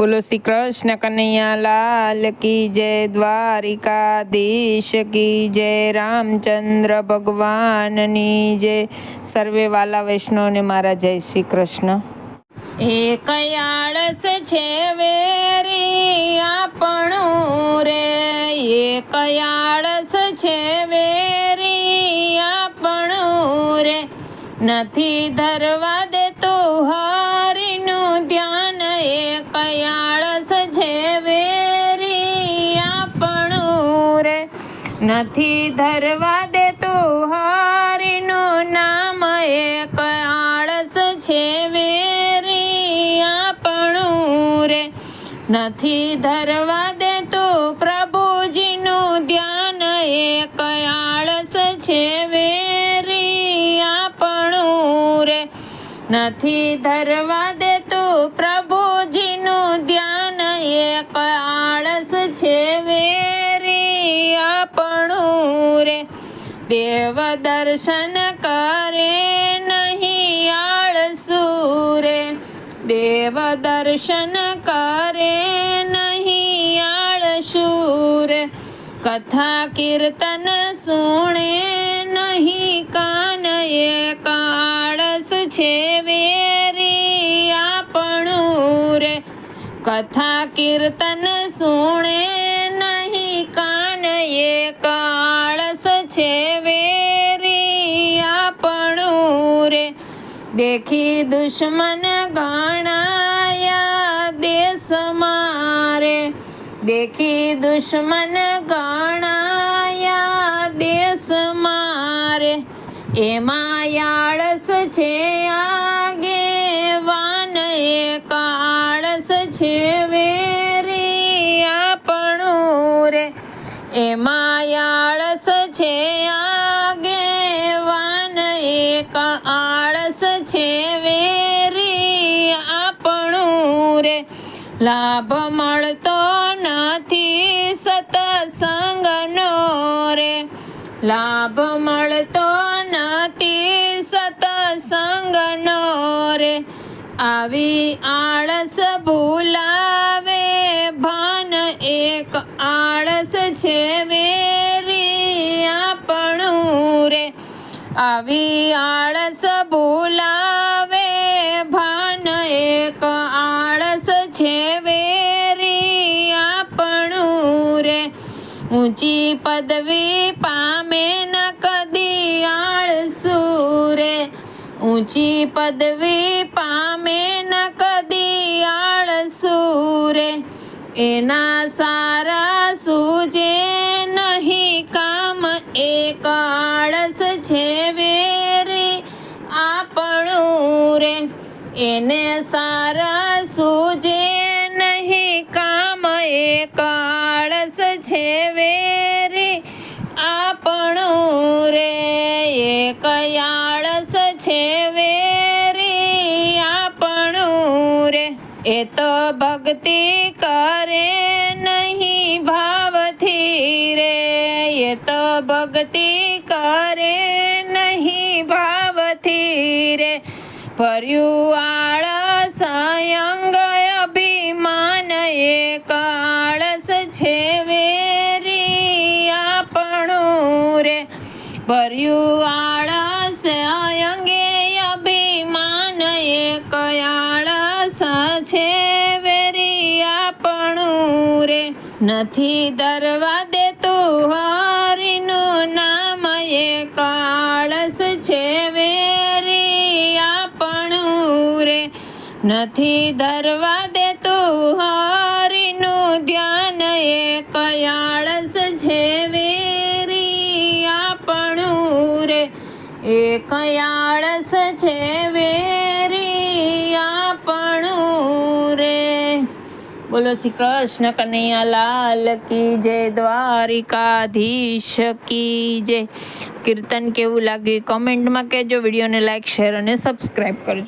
बोलो श्री कृष्ण कन्हैया लाल की जय, द्वारिकाधीश की जय, रामचंद्र भगवाननी जय। सर्वे वाला वैष्णव ने मारा जय श्री कृष्ण। एक आळस छे वेरी आपणું रे, एक आळस छे वेरी आपणું रे, નથી ધરવા દેતો હરિનું ધ્યાન। એક આળસ છે વેરી આપણું રે, નથી ધરવા દેતો હરિનું નામ। એક આળસ છે વેરી આપણું રે, નથી ધરવા દેતો પ્રભુજીનું ધ્યાન। એક આળસ છે વેરી આપણું રે, નથી ધરવા દેતો પ્રભુજીનું ધ્યાન। એક આળસ છે વેરી આપણું રે, દેવ દર્શન કરે નહીં આળસુ રે, દેવ દર્શન કરે નહીં આળસુ રે, કથા કીર્તન સુણે નહીં કાન। એક આળસ છે વેરી આપણું રે, કથા કીર્તન સુણે નહીં કાન। એક આળસ છે વેરી આપણું રે, દેખી દુશ્મન ગણાયા દેશ મારે, દેખી દુશ્મન ગણાયા દેશ મારે, એમાં આળસ છે આગેવાન। એક આળસ છે વેરી આપણું રે, એમાં આળસ છે આગેવાન। એક આળસ છે વેરી આપણું રે, લાભ મળતો નથી સત્સંગનો રે, લાભ મળતો નથી સત્સંગનો રે, આવી આળસ ભૂલાવે ભાન। એક આળસ છે વેરી આપણું રે, આવી આળસ ભૂલાવે ભાન। એક આળસ છે વેરી આપણું રે, ઊંચી પદવી પામે ન કદી આળસુ રે, ઊંચી પદવી પામે ન કદી આળસુ રે, એના સારા સૂજે નહીં કામ। એક આળસ છે વેરી આપણું રે, એને સારા સૂજે નહીં કામ। એક આળસ છે વેરી આપણું રે, એક આળસ છે વેરી આપણું રે, એ તો ભક્તિ કરે નહીં ભાવથી રે, એ તો ભક્તિ કરે નહીં ભાવથી રે, ભર્યું આળસ અંગ અભિમાન। એક આળસ છે વેરી આપણું રે, ભર્યું આળસ અંગે અભિમાન। એક આળસ છે વેરી આપણું રે, નથી ધરવા દેતું હરિનું નામ। એક આળસ છે વેરી આપણું રે, નથી ધરવા દેતું હરિનું ધ્યાન। એક આળસ છે વેરી આપણું રે, એક આળસ છે વેરી આપણું રે। બોલો શ્રી કૃષ્ણ કન્હૈયા લાલ કી જય, દ્વારિકાધીશ કી જય। કીર્તન કેવું લાગ્યું કમેન્ટમાં કહેજો, વિડીયોને લાઈક શેર અને સબસ્ક્રાઈબ કરજો।